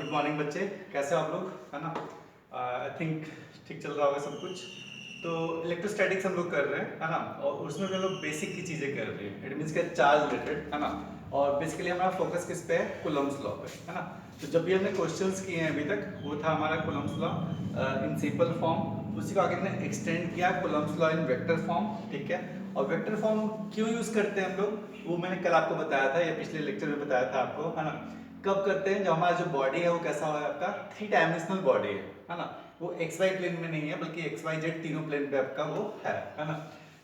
Good morning बच्चे, कैसे हो आप लोग, है ना। आई थिंक ठीक चल रहा होगा सब कुछ। तो इलेक्ट्रोस्टैटिक्स हम लोग कर रहे हैं, है ना, और उसमें भी हम लोग बेसिक की चीज़ें कर रहे हैं। इट मीन्स के चार्ज रिलेटेड, है ना। और बेसिकली हमारा फोकस किस पे है, कूलम्ब्स लॉ पे, है ना। तो जब भी हमने क्वेश्चंस किए हैं अभी तक, वो था हमारा Coulomb's law in simple form. उसी को आगे हमने एक्सटेंड किया Coulomb's law in vector form, ठीक है। और वेक्टर फॉर्म क्यों यूज़ करते हैं हम लोग, वो मैंने कल आपको बताया था या पिछले लेक्चर में बताया था आपको, है ना। कब करते हैं, जब हमारा जो बॉडी है वो कैसा है, आपका 3 डायमेंशनल बॉडी है ना। वो एक्स वाई प्लेन में नहीं है, बल्कि एक्स वाई जेड तीनों प्लेन पे आपका वो है ना।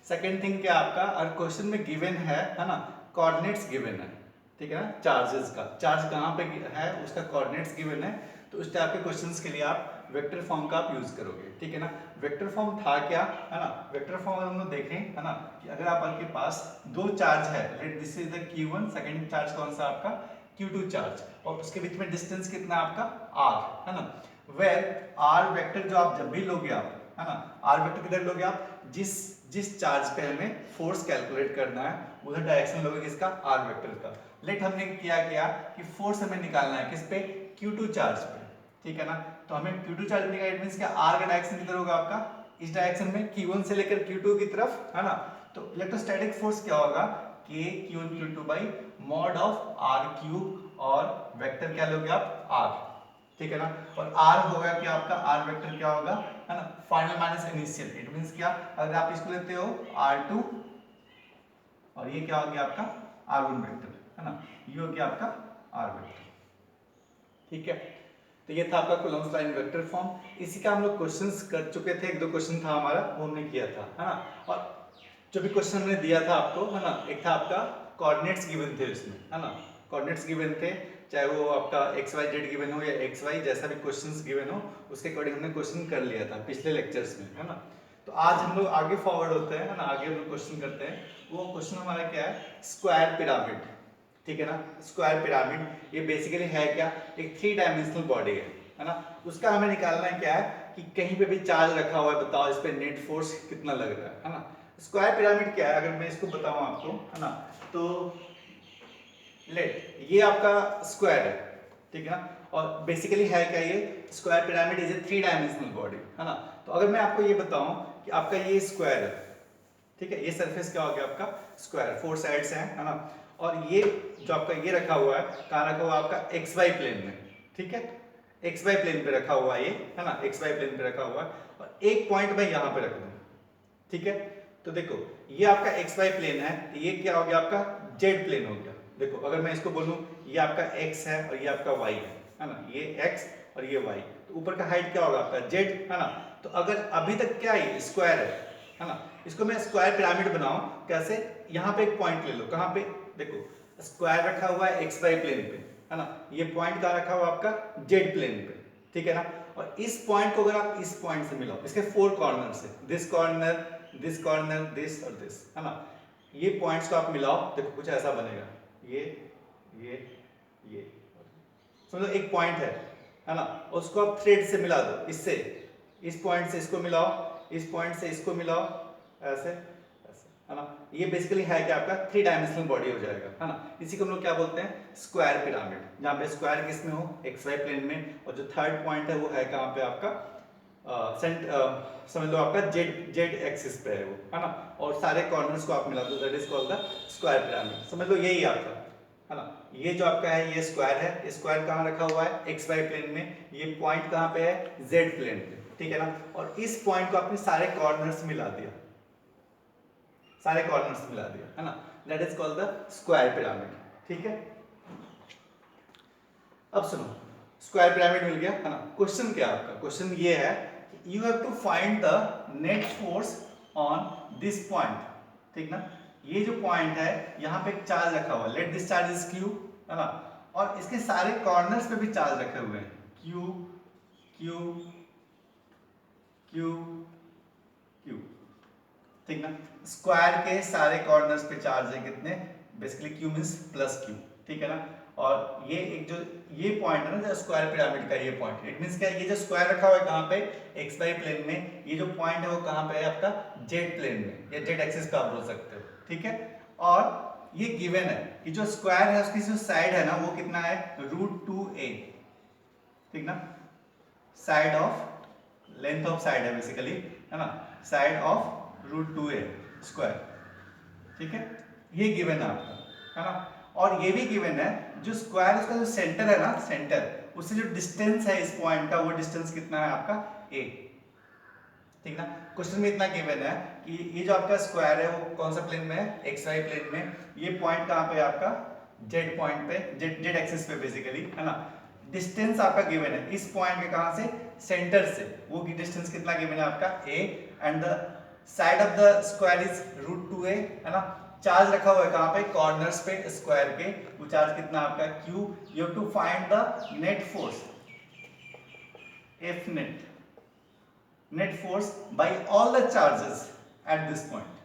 सेकंड थिंग क्या आपका, और क्वेश्चन में गिवन है ना, कोऑर्डिनेट्स गिवन है, ठीक है ना। चार्जेस का चार्ज कहाँ पे है, उसका कोऑर्डिनेट्स गिवन है। तो उस टाइप के क्वेश्चंस के लिए आप वेक्टर फॉर्म का आप यूज करोगे, ठीक है ना। वेक्टर फॉर्म था क्या, है ना। वेक्टर फॉर्म हम लोग देखें, है ना, कि अगर आपके पास दो चार्ज है, let this is the Q1, second charge कौन सा आपका Q2 चार्ज, और उसके बीच में डिस्टेंस कितना आपका r, है ना। वेयर r वेक्टर जो आप जब भी लोगे आप, है ना, r वेक्टर किधर लोगे आप, जिस जिस चार्ज पे हमें फोर्स कैलकुलेट करना है उधर डायरेक्शन लोगे किसका, r वेक्टर का। लेट हमने क्या किया कि फोर्स हमें निकालना है किस पे, Q2 चार्ज पे, ठीक है ना। तो हमें Q2 चार्ज निकालना है, इट मींस क्या r का डायरेक्शन किधर होगा आपका, इस डायरेक्शन में Q1 से लेकर Q2 की तरफ, है ना। तो इलेक्ट्रोस्टैटिक फोर्स क्या होगा, K Q1 Q2 by mod of r cube, और वेक्टर क्या लोगे आप r, ठीक है ना। और r होगा क्या आपका, r वेक्टर क्या होगा, है ना, final minus initial. It means क्या, अगर आप इसको लेते हो r2, और ये क्या हो गया आपका r1 वेक्टर, है ना, ये हो गया आपका r वेक्टर, ठीक है। तो ये था आपका Coulomb's law in vector form. इसी का हम लोग क्वेश्चंस कर चुके थे, एक दो क्वेश्चन था हमारा वो हमने किया था, है ना। और जो भी क्वेश्चन हमने दिया था आपको, है ना, एक था आपका कोऑर्डिनेट्स गिवन थे उसमें, है ना। कोऑर्डिनेट्स गिवन थे, चाहे वो आपका एक्स वाई जेड गिवन हो या एक्स वाई जैसा भी क्वेश्चंस गिवन हो, उसके अकॉर्डिंग हमने क्वेश्चन कर लिया था पिछले लेक्चर्स में, है ना। तो आज हम लोग आगे फॉरवर्ड होते हैं, है ना, आगे हम लोग क्वेश्चन करते हैं। वो क्वेश्चन हमारा क्या है, स्क्वायर पिरामिड, ठीक है ना। स्क्वायर पिरामिड ये बेसिकली है क्या, एक 3 डायमेंशनल बॉडी है ना। उसका हमें निकालना है क्या है, कि कहीं पे भी चार्ज रखा हुआ है, बताओ इस पे नेट फोर्स कितना लग रहा है ना। स्क्वायर पिरामिड क्या है, अगर मैं इसको बताऊं आपको, है ना, तो लेट ये आपका स्क्वायर है, ठीक है ना। और बेसिकली है क्या, ये square pyramid is a 3 dimensional body, है ना। तो अगर मैं आपको ये बताऊं कि आपका ये स्क्वायर है, ठीक है, ये सरफेस क्या हो गया आपका स्क्वायर, 4 साइड्स हैं, है ना। और ये जो आपका ये रखा हुआ है, कहाँ रखा हुआ है आपका एक्स वाई प्लेन में, ठीक है। एक्स वाई प्लेन पे रखा हुआ है ये, है ना, एक्स वाई प्लेन पे रखा हुआ है। और एक पॉइंट मैं यहाँ पे रख दूं, ठीक है। तो देखो ये आपका एक्स वाई प्लेन है, ये क्या हो गया आपका जेड प्लेन हो गया। देखो अगर मैं इसको बोलूं, ये आपका एक्स है और ये आपका वाई है ना, ये एक्स और ये वाई, तो ऊपर का हाइट क्या होगा आपका जेड, है ना। तो अगर अभी तक क्या है स्क्वायर है ना, इसको मैं स्क्वायर पिरामिड बनाऊं कैसे, यहाँ पे एक पॉइंट ले लो, कहाँ पे, देखो स्क्वायर रखा हुआ है एक्स वाई प्लेन पे, है ना, ये पॉइंट कहाँ रखा हुआ आपका जेड प्लेन पे, ठीक है ना। और इस पॉइंट को अगर आप इस पॉइंट से मिलाओ, इसके 4 कॉर्नर से, this corner, this corner, this और दिस, है ना, ये पॉइंट्स को आप मिलाओ, देखो कुछ ऐसा बनेगा, ये ये समझो एक पॉइंट है ना। उसको आप थ्रेड से मिला दो, इससे इस पॉइंट से इसको मिलाओ, इस पॉइंट से इसको मिलाओ, ऐसे ऐसे, है ना। ये बेसिकली है कि आपका 3 डायमेंशनल बॉडी हो जाएगा, है ना। इसी को हम लोग क्या बोलते हैं, स्क्वायर पिरामिड, जहाँ पे स्क्वायर किस में हो, एक्स वाई प्लेन में, और जो थर्ड पॉइंट है वो है कहाँ पे आपका समझ लो आपका जेड जेड एक्सिस पे है वो, है ना। और सारे कॉर्नर्स को आप मिला दो, that is called the square pyramid, समझ लो यही आपका, है ना। ये जो आपका है ये स्क्वायर है, स्क्वायर कहाँ रखा हुआ है एक्स वाई प्लेन में, ये पॉइंट कहाँ पे है जेड प्लेन पे, ठीक है ना। और इस पॉइंट को आपने सारे कॉर्नर्स मिला दिया, सारे कॉर्नर्स मिला दिया, है ना, that is called the square pyramid, ठीक है। अब सुनो, स्क्वायर पिरामिड मिल गया, है ना। क्वेश्चन क्या है आपका, क्वेश्चन ये है, you have to find the net force on this point, ठीक ना। ये जो पॉइंट है यहाँ पे एक चार्ज रखा हुआ है, let this charge is Q, है ना। और इसके सारे कॉर्नर्स पे भी चार्ज रखे हुए हैं, क्यू क्यू क्यू क्यू, ठीक ना। स्क्वायर के सारे कॉर्नर्स पे चार्ज है कितने, basically Q means plus q, ठीक है ना। और ये एक जो ये पॉइंट है ना, जो स्क्वायर पिरामिड का ये पॉइंट, इट मींस क्या, ये जो स्क्वायर रखा हुआ है कहाँ पे एक्स वाई प्लेन में, ये जो पॉइंट है वो कहाँ पे है आपका जेड प्लेन में, या जेड एक्सिस का आप बोल सकते हो, ठीक है। और ये गिवन है कि जो स्क्वायर है उसकी जो साइड है ना वो कितना है √2a, ठीक ना, side of, length of side है बेसिकली, है ना, साइड ऑफ √2a स्क्वायर, ठीक है, ये गिवन है आपका, है ना। और ये भी गिवन है जो स्क्वायर, उसका जो सेंटर है ना, सेंटर, उससे जो डिस्टेंस है इस पॉइंट का, वो डिस्टेंस कितना है आपका a, ठीक ना। क्वेश्चन में इतना गिवन है कि ये जो आपका स्क्वायर है वो कौन सा प्लेन में है, एक्स वाई प्लेन में, ये पॉइंट कहाँ पे है आपका, जेड पॉइंट पे, जेड एक्सिस पे बेसिकली, है ना। डिस्टेंस आपका गिवन है इस पॉइंट के, कहां से, सेंटर से, वो डिस्टेंस कितना गिवन है आपका a, and the side of the square is √2a, है ना। चार्ज रखा हुआ है कहां पे, कॉर्नर्स पे स्क्वायर के, वो चार्ज कितना आपका q, you have to find the net force, F net force by all the charges at this point,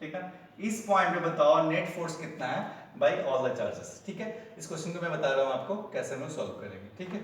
ठीक है। इस पॉइंट पे बताओ नेट फोर्स कितना है बाय ऑल द चार्जेस, ठीक है। इस क्वेश्चन को मैं बता रहा हूं आपको कैसे हम सॉल्व करेंगे, ठीक है।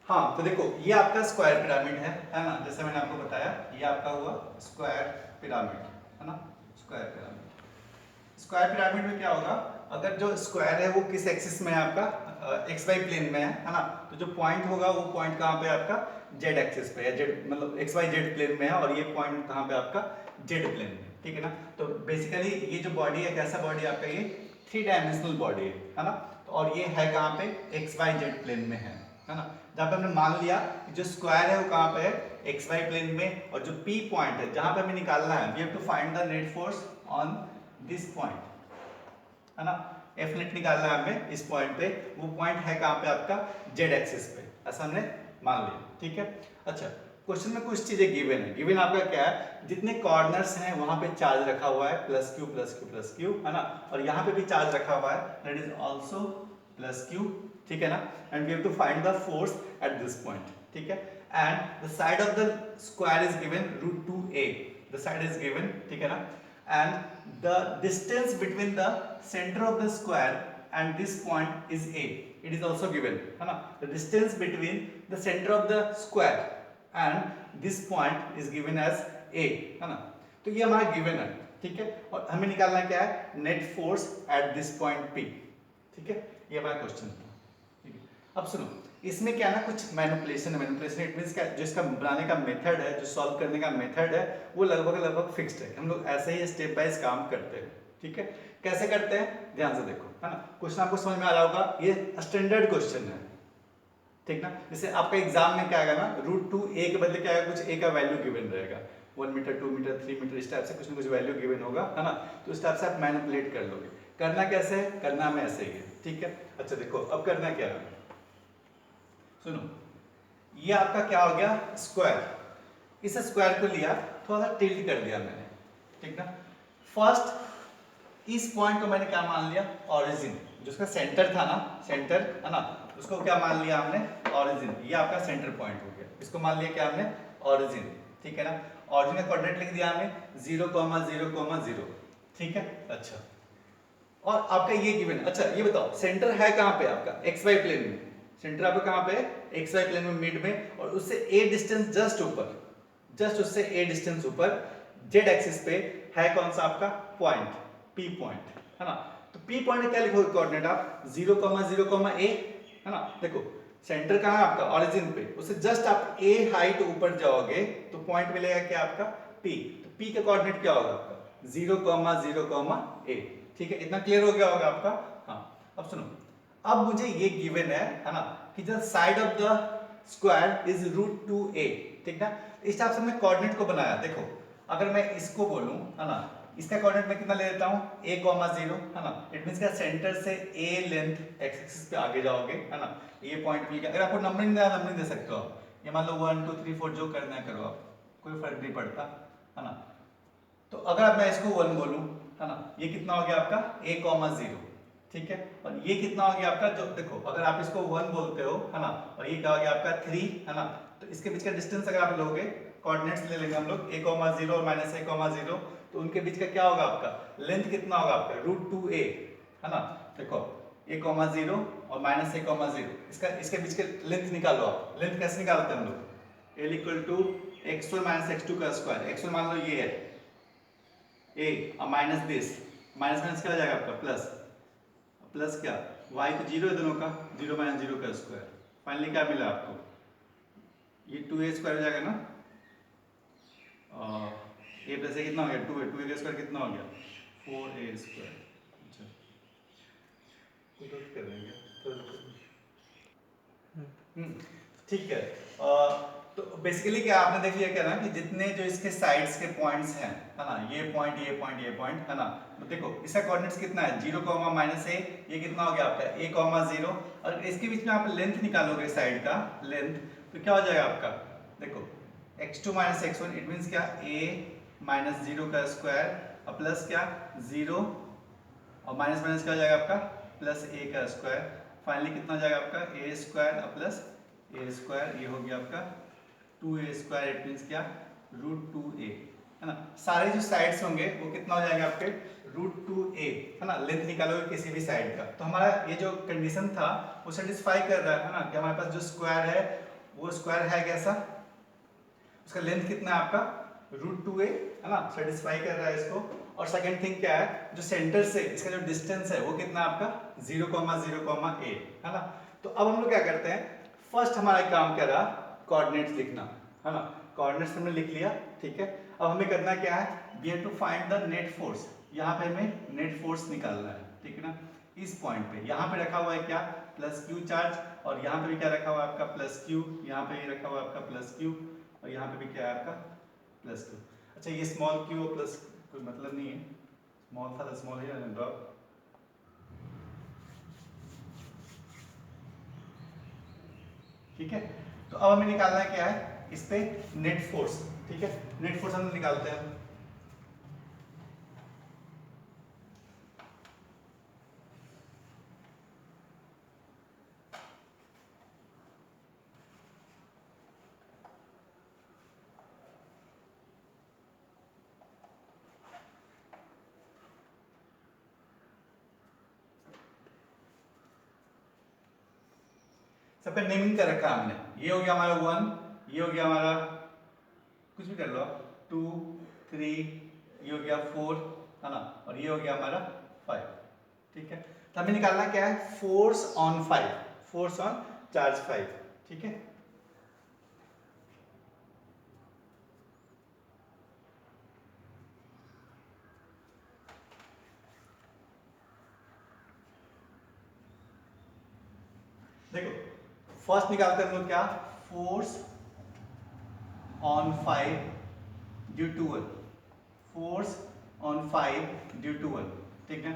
हाँ तो देखो ये आपका स्क्वायर पिरामिड है ना, जैसे मैंने आपको बताया, ये आपका हुआ स्क्वायर पिरामिड, है ना, स्क्वायर पिरामिड। स्क्वायर पिरामिड में क्या होगा, अगर जो स्क्वायर है वो किस एक्सिस में है आपका, एक्स वाई प्लेन में है ना, तो जो पॉइंट होगा वो पॉइंट कहाँ पे आपका, जेड एक्सिस पे है, जेड मतलब एक्स वाई जेड प्लेन में है, और ये पॉइंट कहाँ पे आपका, जेड प्लेन में, ठीक है ना। तो बेसिकली ये जो बॉडी है, कैसा बॉडी है आपका, ये 3 डायमेंशनल बॉडी है ना, और ये है कहाँ पे, एक्स वाई जेड प्लेन में है ना। जहाँ पे हमने मान लिया कि जो स्क्वायर है वो कहाँ पे है, एक्स वाई प्लेन में, और जो पी पॉइंट है जहाँ पे हमें निकालना है, we have to find the net force on this point, है ना। एफ नेट निकालना है हमें इस पॉइंट पे, वो पॉइंट है कहाँ पे आपका, जेड एक्सिस पे, ऐसा हमने मान लिया, ठीक है। अच्छा क्वेश्चन में कुछ चीजें गिवन है, गिवन आपका क्या है, जितने कॉर्नर्स हैं वहां पे चार्ज रखा हुआ है plus Q plus Q plus Q, है ना, और यहाँ पे भी चार्ज रखा हुआ है, that is also plus q, ठीक है ना। And we have to find the force at this point, ठीक है। And the side of the square is given √2a, the side is given, ठीक है ना। And the distance between the center of the square and this point is a, it is also given, है ना। the distance between the center of the square and this point is given as a, है ना। तो ये हमारा given है, ठीक है, और हमें निकालना क्या है, net force at this point p, ठीक है, ये हमारा क्वेश्चन था, ठीक है। अब सुनो, इसमें क्या ना कुछ मैनिपुलेशन है, मैनिपुलेशन इट मींस क्या, जो इसका बनाने का मेथड है, जो सॉल्व करने का मेथड है, वो लगभग फिक्स्ड है, हम लोग ऐसे ही स्टेप बाय काम करते हैं, ठीक है। कैसे करते हैं, ध्यान से देखो, है ना। क्वेश्चन आपको समझ में आ रहा होगा, ये स्टैंडर्ड क्वेश्चन है, ठीक ना। जैसे आपका एग्जाम में क्या आएगा ना, √2a के बदले क्या आएगा, कुछ a का वैल्यू गिवन रहेगा, 1 मीटर 2 मीटर 3 मीटर, इस टाइप से कुछ ना कुछ वैल्यू गिवन होगा, है ना। तो इस टाइप से आप मैनिपुलेट कर लोगे। करना कैसे है, करना हमें ऐसे ही है, ठीक है। अच्छा देखो अब करना क्या है, सुनो, ये आपका क्या हो गया, स्क्वायर, इस स्क्वायर को लिया, थोड़ा सा टिल्ट कर दिया मैंने, ठीक ना। फर्स्ट इस पॉइंट को मैंने क्या मान लिया, ओरिजिन, जो उसका सेंटर था ना, सेंटर, है ना, उसको क्या मान लिया हमने, ओरिजिन, ये आपका सेंटर पॉइंट हो गया, इसको मान लिया क्या हमने, ओरिजिन, ठीक है ना। ओरिजिन का कोऑर्डिनेट लिख दिया हमने 0,0,0, ठीक है। अच्छा और आपका ये गिवन, अच्छा ये बताओ सेंटर है कहाँ पे आपका, एक्स वाई प्लेन में, सेंटर आपका कहाँ पे, एक्स वाई प्लेन में मिड में, और उससे ए डिस्टेंस जस्ट ऊपर, जस्ट उससे ए डिस्टेंस ऊपर जेड एक्सिस पे है कौन सा आपका पॉइंट, पी पॉइंट, है ना। तो पी पॉइंट में क्या लिखोगे कोऑर्डिनेट आप, 0,0,a, है ना। देखो सेंटर कहाँ है आपका, ओरिजिन पे, उससे जस्ट आप a हाइट ऊपर जाओगे तो पॉइंट मिलेगा क्या आपका p, तो p का कोऑर्डिनेट क्या होगा आपका 0,0,a, ठीक है। इतना क्लियर हो गया होगा आपका। हाँ अब सुनो, अब मुझे ये गिवन है ना, कि the side of the square is √2a, ठीक ना। इस टाइप से मैं कोऑर्डिनेट को बनाया, देखो अगर मैं इसको बोलूं, है ना, इसका कोऑर्डिनेट मैं कितना ले लेता हूं, a,0, है ना। इट मींस का सेंटर से a लेंथ x एक्सिस पे आगे जाओगे, है ना, ये पॉइंट मिल गया। अगर आपको नंबरिंग देना नंबरिंग दे सकते हो आप, ये मान लो 1 2 3 4 जो करना है करो आप, कोई फर्क नहीं पड़ता, है ना। तो अगर मैं इसको 1 बोलूं, है ना, ये कितना हो गया आपका a,0, ठीक है। और ये कितना हो गया आपका, जो देखो अगर आप इसको 1 बोलते हो, है ना, और ये क्या हो गया आपका 3, है ना, तो इसके बीच का डिस्टेंस अगर आप लोगे, कोऑर्डिनेट्स ले लेंगे हम लोग a,0 और -a,0, तो उनके बीच का क्या होगा आपका लेंथ कितना होगा आपका √2a, है ना। देखो a,0 और -a,0, इसका इसके बीच के लेंथ निकालो आप। लेंथ कैसे निकालते हैं हम लोग, l = x1 - x2 का स्क्वायर, x1 मान लो ये है a और माइनस दिस, माइनस माइनस क्या हो जाएगा आपका प्लस, प्लस क्या y तो जीरो है दोनों का, 0 माइनस 0 का स्क्वायर, फाइनली क्या मिला आपको, ये 2a स्क्वायर हो जाएगा ना, a प्लस a कितना हो गया 2a, 2a का स्क्वायर कितना हो गया 4a स्क्वायर। अच्छा कुछ और कर देंगे ठीक है। तो बेसिकली क्या आपने देख लिया क्या ना कि जितने जो इसके साइड्स के पॉइंट्स हैं है ना, ये पॉइंट ये पॉइंट ये पॉइंट है ना, तो देखो इसका कोऑर्डिनेट्स कितना है 0 माइनस a, ये कितना हो गया आपका a 0, और इसके बीच में आप लेंथ निकालोगे साइड का लेंथ, तो क्या हो जाएगा आपका, देखो x2 minus x1 it means क्या a माइनस 0 का स्क्वायर और प्लस क्या 0 और माइनस माइनस क्या हो जाएगा आपका प्लस a का स्क्वायर, फाइनली कितना हो जाएगा आपका a स्क्वायर और प्लस a स्क्वायर, ये हो गया आपका 2a स्क्वायर, इट मींस क्या √2a है ना। सारे जो साइड्स होंगे वो कितना हो जाएगा आपके √2a है ना, लेंथ निकालोगे किसी भी साइड का, तो हमारा ये जो कंडीशन था वो सेटिस्फाई कर रहा है ना कि हमारे पास जो स्क्वायर है वो स्क्वायर है कैसा, उसका लेंथ कितना है आपका √2a है ना, सेटिस्फाई कर रहा है इसको। और सेकंड थिंग क्या है, जो सेंटर से इसका जो डिस्टेंस है वो कितना आपका 0,0,a है ना। तो अब हम लोग क्या करते हैं, फर्स्ट हमारा काम क्या रहा कोऑर्डिनेट्स लिखना है ना, कोऑर्डिनेट्स हमने लिख लिया ठीक है। अब हमें करना क्या है, we have to find the net force, यहाँ पे हमें नेट फोर्स निकालना है ठीक है ना। इस पॉइंट पे यहाँ पे रखा हुआ है क्या प्लस q चार्ज, और यहाँ पे भी क्या रखा हुआ है आपका प्लस q, यहाँ पे भी रखा हुआ है आपका प्लस q, और यहाँ पे भी क्या है आपका प्लस q। अच्छा ये स्मॉल q और प्लस कोई मतलब नहीं है, स्मॉल था तो स्मॉल ही रहने दो आप। ठीक है, तो अब हमें निकालना है क्या है इस पे नेट फोर्स, ठीक है नेट फोर्स हम निकालते हैं। सबका नेमिंग कर रखा है हमने, ये हो गया हमारा 1, ये हो गया हमारा कुछ भी कर लो 2 3, ये हो गया 4 है ना, और ये हो गया हमारा 5 ठीक है। तो हमें निकालना क्या है force on 5, force on charge 5 ठीक है। देखो फर्स्ट निकालते हैं हम लोग क्या force on 5 due to 1, force on 5 due to 1 ठीक है।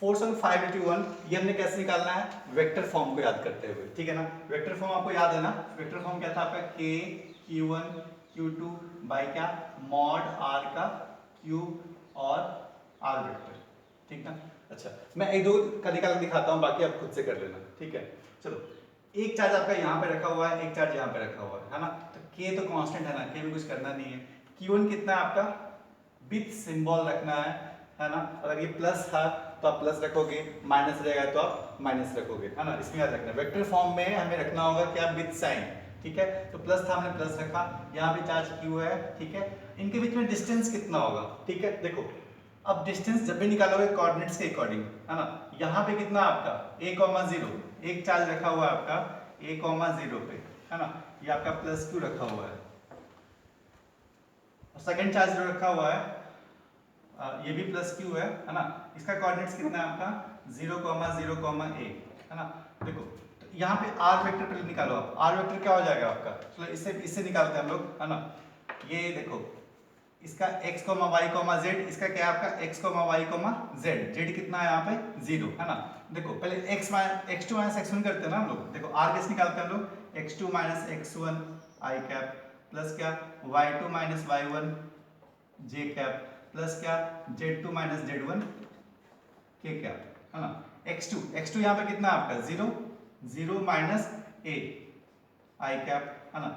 फोर्स ऑन 5 ड्यू टू 1 ये हमने कैसे निकालना है वेक्टर फॉर्म को याद करते हुए ठीक है ना। वेक्टर फॉर्म आपको याद है ना, वेक्टर फॉर्म क्या था आपका k q1 q2 बाय क्या मॉड r का क्यूब और r वेक्टर ठीक है। अच्छा मैं एक दो का निकाल के दिखाता हूँ, बाकी आप खुद से कर लेना ठीक है। चलो एक चार्ज आपका यहाँ पे रखा हुआ है, एक चार्ज यहाँ पे रखा हुआ है ना, तो k तो कांस्टेंट है ना, k में कुछ करना नहीं है। q1 कितना है आपका विथ सिंबल रखना है ना, अगर ये प्लस था तो आप प्लस रखोगे, माइनस रहेगा तो आप माइनस रखोगे है ना, इसमें याद रखना। वेक्टर फॉर्म में हमें रखना होगा क्या विथ साइन ठीक है, तो प्लस था हमने प्लस रखा, यहाँ पे चार्ज q है ठीक है। इनके बीच में डिस्टेंस कितना होगा ठीक है, देखो अब डिस्टेंस जब भी निकालोगे कोऑर्डिनेट्स के अकॉर्डिंग है ना, यहाँ पे कितना आपका a, 0 एक चार्ज रखा हुआ है आपका a, 0 पे है ना, ये आपका प्लस q रखा हुआ है, और सेकंड चार्ज जो रखा हुआ है ये भी प्लस q है ना, इसका कोऑर्डिनेट्स कितना है आपका 0, 0, a है ना। देखो तो यहाँ पे r वेक्टर पहले निकालो आप, r वेक्टर क्या हो जाएगा आपका, चलो इससे निकालते हैं हम लोग है ना। ये देखो इसका x, y, z, इसका क्या है आपका x, y, z, z कितना है यहाँ पे 0 है ना। देखो पहले x2 माइनस x1 करते हैं ना हम लोग, देखो r कैसे निकालते हैं हम लोग x2 minus x1 i cap plus क्या y2 minus y1 j cap plus क्या z2 minus z1 k cap है ना। x2 यहाँ पे कितना आपका 0, 0 माइनस a i कैप है ना,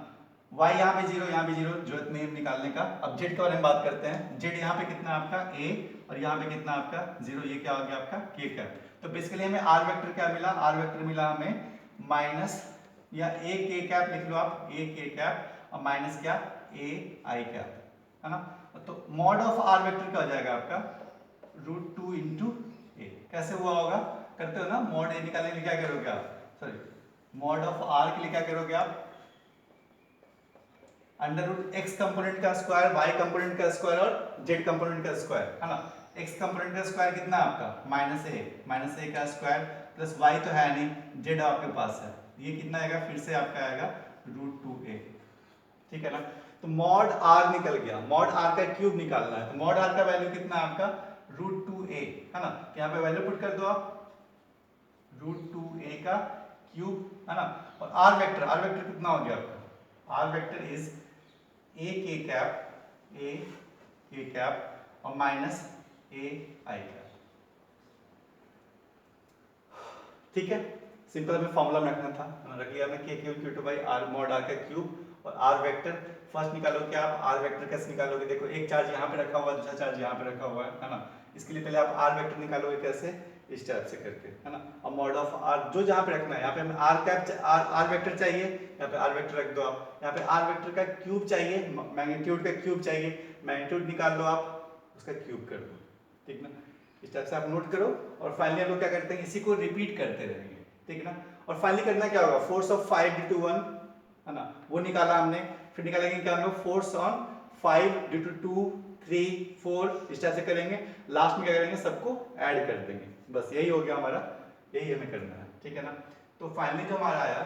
y यहाँ पे 0 यहाँ पे 0, जरूरत नहीं है निकालने का। अब z के बारे में बात करते हैं, z यहाँ पे कितना आपका a और यहाँ पे कितना आपका 0, ये क्या हो गया आपका k कैप। तो बेसिकली हमें r वेक्टर क्या मिला, r वेक्टर मिला हमें माइनस या a k कैप लिख लो आप, a k कैप और माइनस क्या a i कैप है ना। तो मॉड ऑफ r वेक्टर क्या हो जाएगा आपका √2 इंटू a, कैसे हुआ होगा करते हो ना, मॉड ए निकालने के लिए क्या करोगे आप, सॉरी मॉड ऑफ आर के लिए क्या करोगे आप, अंडर रूट एक्स कंपोनेंट का स्क्वायर, वाई कंपोनेंट का स्क्वायर और जेड कंपोनेंट का स्क्वायर, है ना। एक्स कंपोनेंट का स्क्वायर कितना है आपका माइनस ए का स्क्वायर प्लस वाई तो है नहीं, जेड आपके पास है, ये कितना आएगा, फिर से आपका आएगा √2a, ठीक है ना। तो मॉड आर निकल गया, मॉड आर का क्यूब निकालना है, तो मॉड आर का वैल्यू कितना है आपका √2a, है ना। यहाँ पे वैल्यू पुट कर दो आप, √2a का क्यूब, है ना। और आर वेक्टर कितना हो गया आपका, r vector is a k cap और माइनस a i कैप, ठीक है। सिंपल हमें फॉर्मूला में रखना था, रख लिया हमने k cube q2 by r mod r का क्यूब और आर वेक्टर। फर्स्ट निकालो क्या आप, आर वेक्टर कैसे निकालोगे, देखो एक चार्ज यहाँ पे रखा हुआ है, दूसरा चार्ज यहाँ पे रखा हुआ है ना। इसके लिए पहले आप आर वेक्टर निकालोगे कैसे, इस टाइप से करके, है ना। और मॉड ऑफ आर जो जहाँ पे रखना है, यहाँ पे हमें आर कैप आर वेक्टर चाहिए, यहाँ पे आर वेक्टर रख दो आप, यहाँ पे आर वेक्टर का क्यूब चाहिए, मैग्नीट्यूड का क्यूब चाहिए, मैग्नीट्यूड निकाल लो आप, उसका क्यूब कर दो, ठीक ना। इस टाइप से आप नोट करो और फाइनली हम लोग क्या करते हैं, इसी को रिपीट करते रहेंगे, ठीक है ना। और फाइनली करना क्या होगा, फोर्स ऑफ 5 ड्यू टू 1, है ना, वो निकाला हमने। फिर निकालेंगे क्या हम लोग, फोर्स ऑन 5 ड्यू टू 2 3 4, इस टाइप से करेंगे। लास्ट में क्या करेंगे, सबको ऐड कर देंगे, बस यही हो गया हमारा, यही हमें करना है, ठीक है ना। तो फाइनली जो हमारा आया,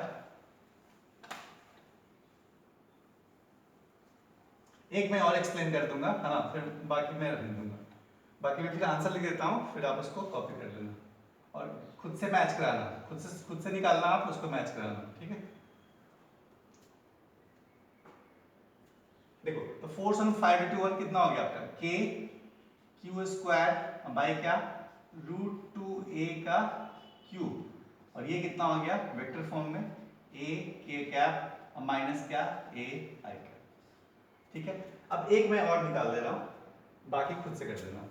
एक मैं और एक्सप्लेन कर दूंगा, है ना, फिर बाकी मैं रख दूंगा, बाकी मैं फिर आंसर लिख देता हूँ, फिर आप उसको कॉपी कर लेना और खुद से मैच कराना, खुद से निकालना, आप उसको मैच कराना, ठीक है। देखो तो फोर्स ऑन 5 ड्यू टू 1 कितना हो गया आपका, k क्यू स्क्वायर बाई क्या, √2a का क्यूब, और ये कितना हो गया वेक्टर फॉर्म में, a k कैप माइनस क्या a i कैप, ठीक है। अब एक मैं और निकाल दे रहा हूं, बाकी खुद से कर देना।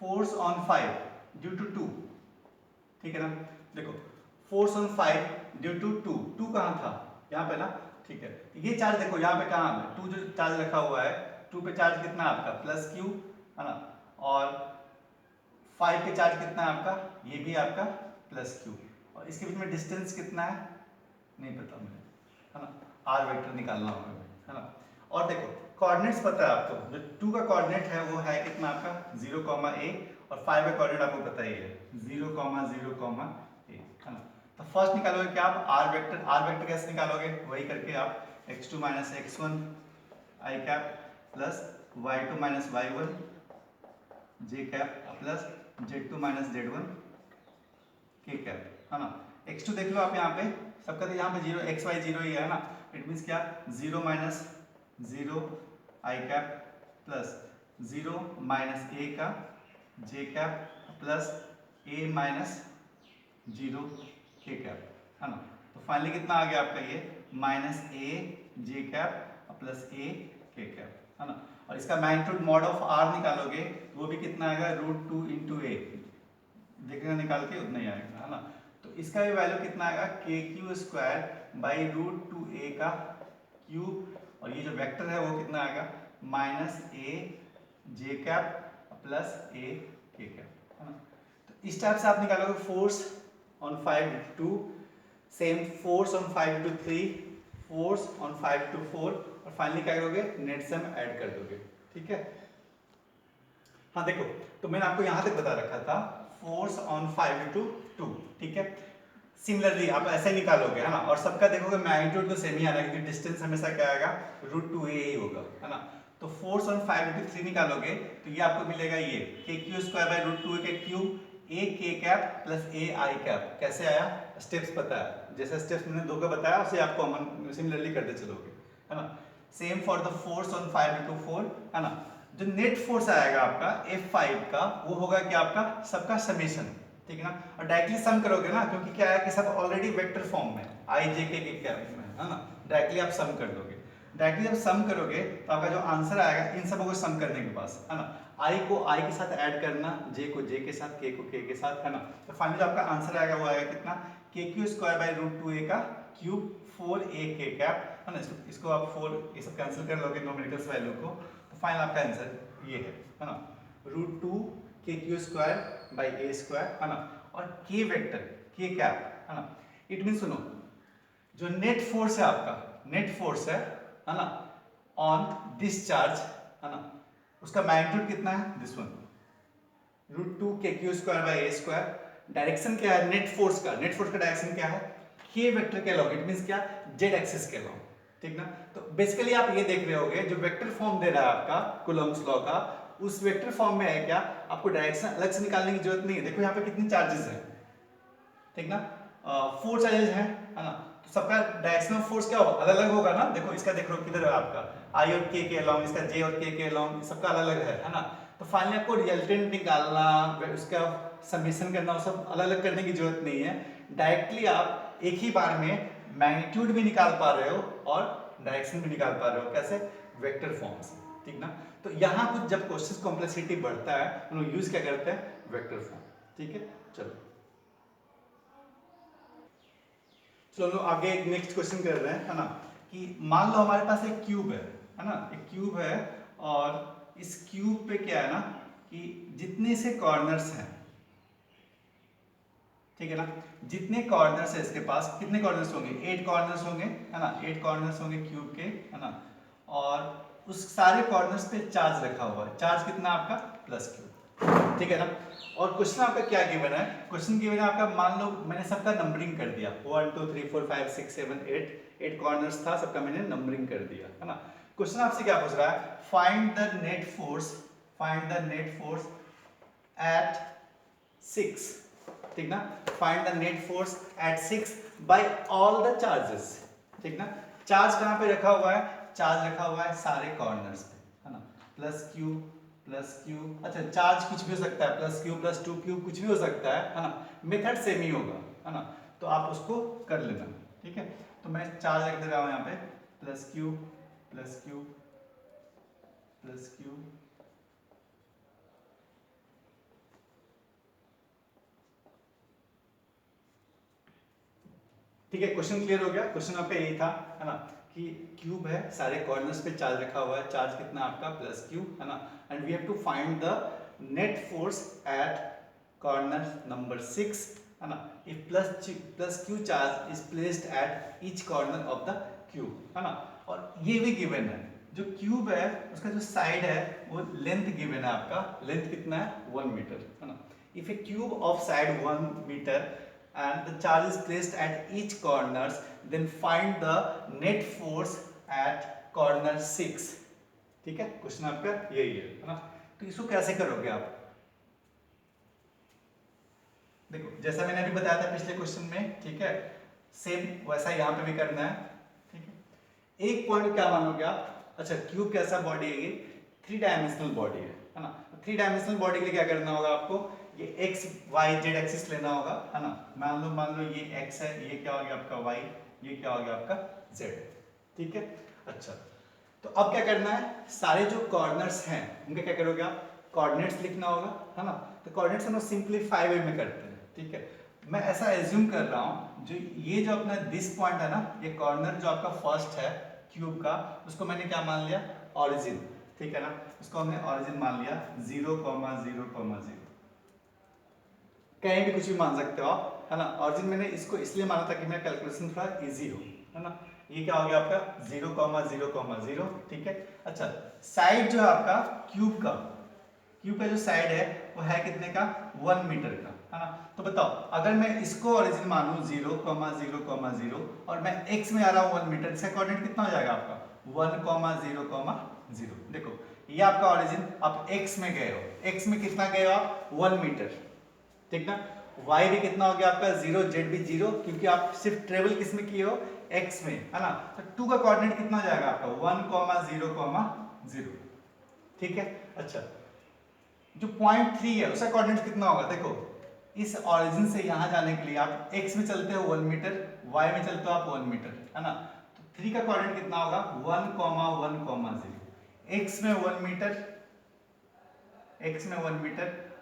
फोर्स ऑन 5 ड्यू टू 2, ठीक है ना। देखो फोर्स ऑन 5 ड्यू टू 2 कहाँ था, यहाँ पे ना, ठीक है। ये चार्ज देखो यहाँ पे कहाँ है, 2 जो चार्ज रखा हुआ है, 2 पे चार्ज कितना है आपका प्लस q, है ना, और 5 पे चार्ज कितना है आपका, ये भी आपका प्लस q, और इसके बीच में डिस्टेंस कितना है नहीं पता मुझे, है ना, आर वेक्टर निकालना होगा, है ना। और देखो कोऑर्डिनेट्स पता है आपको, जो 2 का कोऑर्डिनेट है वो है कितना आपका 0, a, और 5 का कोऑर्डिनेट आपको पता ही है 0, 0, a, है ना। तो फर्स्ट निकालोगे क्या आप, आर वेक्टर कैसे निकालोगे, वही करके आप x2 x1 i cap plus y2 y1 j cap plus z2 z1 k cap, है ना। x2 देख लो आप यहाँ पे, सबका तो यहाँ पे 0 xy 0 ही है ना, इट मींस क्या 0 0 i कैप प्लस 0 a का j cap plus a minus 0 k cap, है ना। तो फाइनली कितना आ गया आपका ये minus a j cap plus a k cap, है ना। और इसका मैग्नीट्यूड मॉड ऑफ r निकालोगे वो भी कितना आएगा √2 इंटू a, देखना निकाल के उतना ही आएगा, है ना। तो इसका भी वैल्यू कितना आएगा k Q square by √2a का क्यूब, और ये जो वेक्टर है वो कितना आएगा minus a j cap plus a k cap, है ना। तो इस टाइप से आप निकालोगे force on 5 to 2, same force on 5 to 3, force on 5 to 4, और फाइनली क्या करोगे नेट सम ऐड कर दोगे, ठीक है। हाँ देखो, तो मैंने आपको यहाँ तक बता रखा था फोर्स ऑन 5 टू 2, ठीक है। सिमिलरली आप ऐसे निकालोगे, है ना, और सबका देखोगे मैग्नीट्यूड तो सेम ही आएगा क्योंकि डिस्टेंस हमेशा क्या आएगा √2a ही होगा, है ना। तो फोर्स ऑन 5 टू 3 निकालोगे तो ये आपको मिलेगा ये k Q square by √2a के cube a k cap plus a i cap, कैसे आया स्टेप्स पता है, जैसे स्टेप्स मैंने 2 का बताया उसे आपको हम सिमिलरली करते चलोगे, है ना। Same for the force on 5 to 4, है ना। जो नेट फोर्स आएगा आपका F5 का वो होगा क्या आपका सबका समेशन, ठीक है ना। और डायरेक्टली सम करोगे ना, क्योंकि क्या है कि सब ऑलरेडी वेक्टर फॉर्म में i j k के क्या में है ना, डायरेक्टली आप सम कर दोगे। डायरेक्टली जब सम करोगे तो आपका जो आंसर आएगा इन सबों को सम करने के पास, है ना, i को i के साथ ऐड करना, j को j के साथ, k को k के साथ, है ना। तो फाइनली जो आपका आंसर आएगा वो आएगा कितना k Q square by √2a का क्यूब 4a k कैप है ना, इसको आप 4 ये सब कैंसिल कर लोगे न्यूमेरिकल्स वैल्यू को, तो फाइनल आपका आंसर ये है ना, √2kq² है ना, और k वेक्टर k कैप है ना, इट मीन सुनो जो नेट फोर्स है आपका, नेट फोर्स है ना, ऑन दिस चार्ज है ना, उसका मैग्नीट्यूड कितना है, दिस वन √2kq²/a²। डायरेक्शन क्या है नेट फोर्स का, नेट फोर्स का डायरेक्शन क्या है, k वेक्टर के अलॉन्ग, इट मींस क्या, z एक्सिस के अलॉन्ग, ठीक ना। तो बेसिकली आप ये देख रहे होगे जो वेक्टर फॉर्म दे रहा है आपका कूलम्ब्स लॉ का, उस वेक्टर फॉर्म में है क्या, आपको डायरेक्शन अलग से निकालने की जरूरत नहीं है। देखो यहाँ पे कितने चार्जेस हैं, ठीक ना, 4 चार्जेस हैं है ना, तो सबका डायरेक्शन ऑफ फोर्स क्या होगा, अलग अलग होगा ना। देखो इसका देख लो किधर है आपका I और K के अलॉन्ग, इसका J और K के अलॉन्ग, सबका अलग अलग है ना। तो फाइनली आपको रिजल्टेंट निकालना, उसका समेशन करना, वो सब अलग अलग करने की जरूरत नहीं है। डायरेक्टली आप एक ही बार में मैग्नीट्यूड भी निकाल पा रहे हो और डायरेक्शन भी निकाल पा रहे हो, कैसे, वेक्टर फॉर्म से, ठीक ना। तो यहाँ कुछ जब क्वेश्चन कॉम्प्लेक्सिटी बढ़ता है हम लोग यूज क्या करते हैं, वेक्टर फॉर्म, ठीक है। चलो आगे एक नेक्स्ट क्वेश्चन कर रहे हैं है ना, कि मान लो हमारे पास एक क्यूब है ना, एक क्यूब है, और इस क्यूब पे क्या है ना, कि जितने से कॉर्नर्स हैं, ठीक है ना, जितने कॉर्नर्स है इसके पास, कितने कॉर्नर्स होंगे, 8 कॉर्नर्स होंगे है ना, 8 कॉर्नर्स होंगे क्यूब के है ना, और उस सारे कॉर्नर्स पे चार्ज रखा हुआ है, चार्ज कितना आपका +q, ठीक है ना। और क्वेश्चन आपका क्या गिवन है, क्वेश्चन गिवन है आपका, मान लो मैंने सबका नंबरिंग कर दिया 1 2 3 4 5 6 7 8 कॉर्नर्स था, सबका मैंने नंबरिंग कर दिया है ना। क्वेश्चन आपसे क्या पूछ रहा है, find the net force, find the net force at 6, ठीक ना, find the net force at 6 by all the charges, ठीक ना। चार्ज कहां पे रखा हुआ है, चार्ज रखा हुआ है सारे कॉर्नर्स पे है ना, +q, अच्छा चार्ज कुछ भी हो सकता है, +q +2q कुछ भी हो सकता है ना, मेथड सेम ही होगा है ना, तो आप उसको कर लेना, ठीक है। तो मैं चार्ज रख दे रहा हूं यहाँ पे +q +q +q, ठीक है। क्वेश्चन क्लियर हो गया, क्वेश्चन आपका यही था है ना, कि क्यूब है, सारे कॉर्नर्स पे चार्ज रखा हुआ है, चार्ज कितना आपका +q है ना, and we have to find the net force at corner number 6 है ना, if +q charge is placed at each corner of the cube है ना। और ये भी गिवन है, जो क्यूब है उसका जो साइड है वो लेंथ गिवन है आपका, लेंथ कितना है 1 मीटर है ना। If a cube of side 1 metre and the charge is placed at each corners, then find the net force at corner 6, ठीक है। क्वेश्चन आपका यही है ना, तो इसको कैसे करोगे आप, देखो जैसा मैंने अभी बताया था पिछले क्वेश्चन में, ठीक है, सेम वैसा यहाँ पे भी करना है, ठीक है। एक पॉइंट क्या मानोगे आप, अच्छा क्यूब कैसा बॉडी है, ये 3 डायमेंशनल बॉडी है ना, 3 डायमेंशनल बॉडी के लिए क्या करना होगा आपको, ये x y z एक्सिस लेना होगा है ना, मान लो ये x है, ये क्या हो गया आपका y, ये क्या हो गया आपका z, ठीक है। अच्छा तो अब क्या करना है, सारे जो कॉर्नर्स हैं उनके क्या करोगे आप, कोऑर्डिनेट्स लिखना होगा है ना। तो कोऑर्डिनेट्स हम लोग सिंपलीफाई वे में करते हैं, ठीक है। मैं ऐसा एज्यूम कर रहा हूँ, जो ये जो अपना दिस पॉइंट है ना, ये कॉर्नर जो आपका फर्स्ट है क्यूब का, उसको मैंने क्या मान लिया, ऑरिजिन, ठीक है ना, उसको हमने ऑरिजिन मान लिया 0,0,0, कहीं भी कुछ भी मान सकते हो आप है ना। ऑरिजिन मैंने इसको इसलिए माना था कि मेरा कैलकुलेशन थोड़ा इजी हो है ना। ये क्या हो गया आपका 0,0,0, ठीक है। अच्छा साइड जो है आपका क्यूब का जो साइड है वो है कितने का, 1 मीटर का है ना। तो बताओ अगर मैं इसको ओरिजिन मानूं 0,0,0 और मैं x में आ रहा हूं 1 मीटर, इसका कोऑर्डिनेट कितना हो जाएगा आपका 1,0,0। देखो ये आपका ओरिजिन, आप x में गए हो, x में कितना गए हो आप 1 मीटर, ठीक ना। y भी कितना हो गया आपका 0, z भी 0, क्योंकि आप सिर्फ ट्रेवल किस में किए हो x में है ना। तो 2 का कोऑर्डिनेट कितना हो जाएगा आपका 1,0,0, ठीक है। अच्छा जो पॉइंट 3 है उसका कोऑर्डिनेट कितना होगा, देखो इस ऑरिजिन से यहां जाने के लिए आप x में चलते हो 1 मीटर, y में चलते हो आप 1 मीटर है ना। तो 3 का कोऑर्डिनेट कितना होगा 1,1,0, x में 1 मीटर,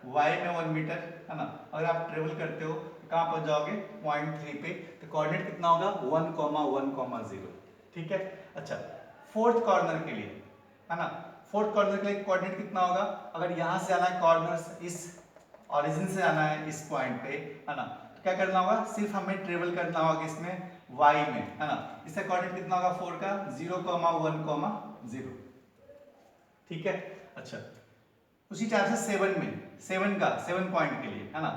y में 1 मीटर है ना। अगर आप ट्रेवल करते हो कहाँ पहुंच जाओगे, पॉइंट 3 पे। तो कोऑर्डिनेट कितना होगा 1,1,0। ठीक है। अच्छा, फोर्थ कॉर्नर के लिए है ना, फोर्थ कॉर्नर के लिए कोऑर्डिनेट कितना होगा, अगर यहाँ से आना है कॉर्नर, इस ओरिजिन से आना है इस पॉइंट पे है ना, तो क्या करना होगा, सिर्फ हमें ट्रेवल करना होगा किसमें, y में है ना। इसका कोऑर्डिनेट कितना होगा 4 का 0,1,0। ठीक है। अच्छा, उसी टाइप से 7 में, 7 पॉइंट के लिए है ना,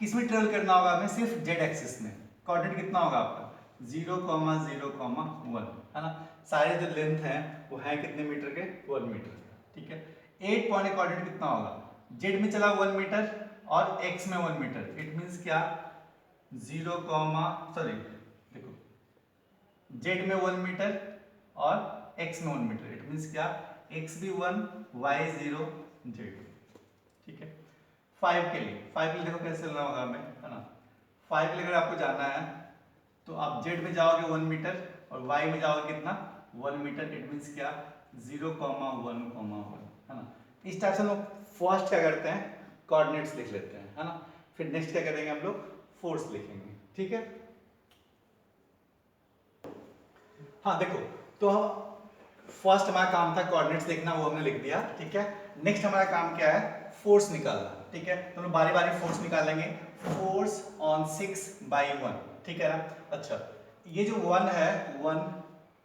किस में ट्रेवल करना होगा हमें, सिर्फ z एक्सिस में। कोऑर्डिनेट कितना होगा आपका 0,0,1 है ना। सारे जो लेंथ है वो है कितने मीटर के, 1 मीटर। ठीक है। 8 पॉइंट का कोऑर्डिनेट कितना होगा, z में चला 1 मीटर और x में 1 मीटर। इट मींस क्या, 0, सॉरी देखो, z में 1 मीटर और x में 1 मीटर। इट मींस क्या, x भी 1, y 0, z। ठीक है। 5 के लिए, 5 के लिए देखो कैसे लेना होगा हमें है ना। 5 के लिए अगर आपको जाना है तो आप z में जाओगे 1 मीटर और y में जाओगे कितना 1 मीटर। इट मींस क्या, 0,1,1 है ना। इस टाइप से हम लोग फर्स्ट क्या करते हैं, कोऑर्डिनेट्स लिख लेते हैं है ना। फिर नेक्स्ट क्या करेंगे हम लोग, फोर्स लिखेंगे। ठीक है। हाँ देखो, तो फर्स्ट हमारा काम था कोऑर्डिनेट्स लिखना, वो हमने लिख दिया। ठीक है। नेक्स्ट हमारा काम क्या है, फोर्स निकालना। ठीक है। तो हम लोग बारी बारी फोर्स निकालेंगे। Force on 6/1। ठीक है ना। अच्छा, ये जो 1 है, 1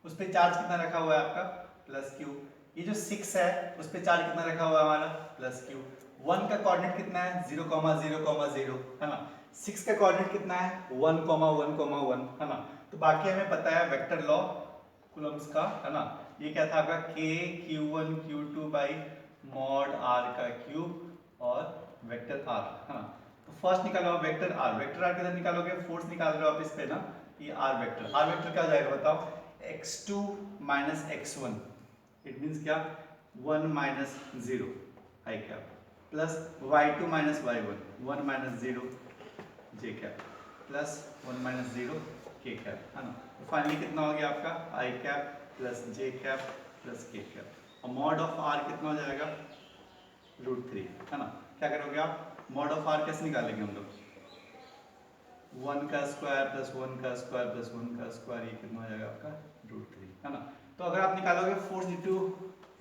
उस पर चार्ज कितना रखा हुआ है आपका, +q। ये जो 6 है उस पर चार्ज कितना रखा हुआ है हमारा, +q। 1 का कोऑर्डिनेट कितना है 0,0,0 है ना। 6 का कोऑर्डिनेट कितना है 1,1,1 है ना। तो बाकी हमें पता है वेक्टर लॉ कूलम्ब्स का है ना। ये क्या था आपका, k q1 q2 by mod r का क्यूब और वेक्टर r है ना। तो फर्स्ट निकालो आप वेक्टर r। वेक्टर r किधर निकालोगे, फोर्स निकाल रहे हो आप इस पे ना, ये r वेक्टर क्या हो जाएगा बताओ, x2 minus x1। It means क्या, 1 minus 0 I cap plus y2 minus y1, 1 minus 0 j cap plus 1 minus 0 k cap है ना। फाइनली कितना हो गया आपका, I cap plus j cap plus k cap. और मॉड ऑफ r कितना हो जाएगा, √3 है ना। क्या करोगे आप, मॉड ऑफ r कैसे निकालेंगे हम लोग, 1 का स्क्वायर प्लस 1 का स्क्वायर प्लस 1 का स्क्वायर, ये कितना हो जाएगा आपका √3 है ना। तो अगर आप निकालोगे force due to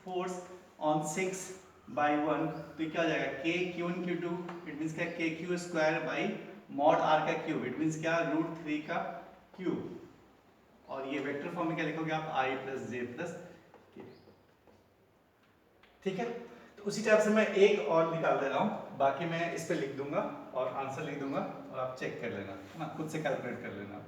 force on 6/1 तो ये क्या हो जाएगा, k q1 q2। It means क्या, k q square by mod r का क्यूब। इट मींस क्या, √3 का क्यूब। और ये वेक्टर फॉर्म में क्या लिखोगे आप, i plus j plus k। ठीक है। तो उसी टाइप से मैं एक और निकाल दे रहा हूँ, बाकी मैं इस पे लिख दूंगा और आंसर लिख दूंगा और आप चेक कर लेना है ना, खुद से कैलकुलेट कर लेना।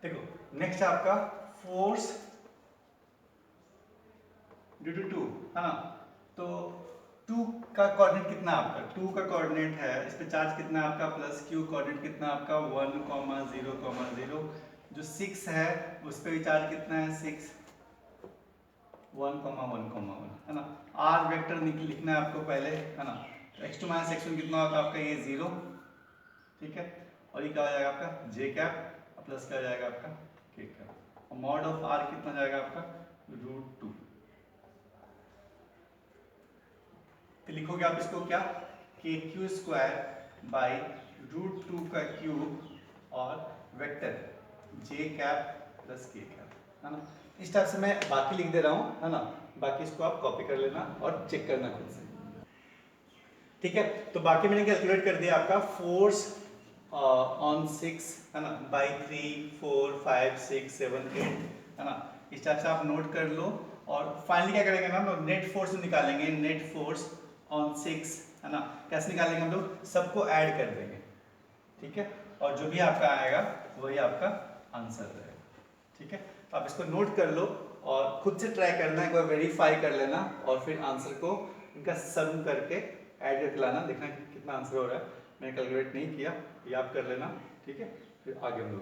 देखो नेक्स्ट है आपका फोर्स ड्यू टू 2 है ना। तो 2 का कोऑर्डिनेट कितना है आपका, 2 का कोऑर्डिनेट है, इस पे चार्ज कितना है आपका +q। कोऑर्डिनेट कितना है आपका 1,0,0। जो 6 है उस पे भी चार्ज कितना है 6, 1,1,1 है ना। r वेक्टर लिखना है आपको पहले है ना। x2 माइनस x1 कितना होगा आपका, ये 0। ठीक है। और ये क्या हो जाएगा आपका j कैप प्लस क्या हो जाएगा आपका k कैप। और मॉड ऑफ r कितना जाएगा आपका √2। तो लिखोगे आप इसको क्या, के क्यू स्क्वायर बाई √2 का क्यूब और वेक्टर जे कैप प्लस के कैप है ना। इस टाइप से मैं बाकी लिख दे रहा हूँ है ना, बाकी इसको आप कॉपी कर लेना और चेक करना खुद से। ठीक है। तो बाकी मैंने कैलकुलेट कर दिया आपका फोर्स ऑन 6 है ना बाई 3, 4, 5, 6, 7, 8 है ना। इस टाइप से आप नोट कर लो। और फाइनली क्या करेंगे ना हम लोग, नेट फोर्स निकालेंगे। नेट फोर्स ऑन 6 है ना, कैसे निकालेंगे हम लोग, सबको ऐड कर देंगे। ठीक है। और जो भी आपका आएगा वही आपका आंसर रहेगा। ठीक है। तो आप इसको नोट कर लो और खुद से ट्राई करना, एक बार वेरीफाई कर लेना और फिर आंसर को इनका सम करके ऐड करके लाना, देखना कितना आंसर हो रहा है। मैंने कैलकुलेट नहीं किया, ये आप कर लेना। ठीक है। फिर आगे हम लोग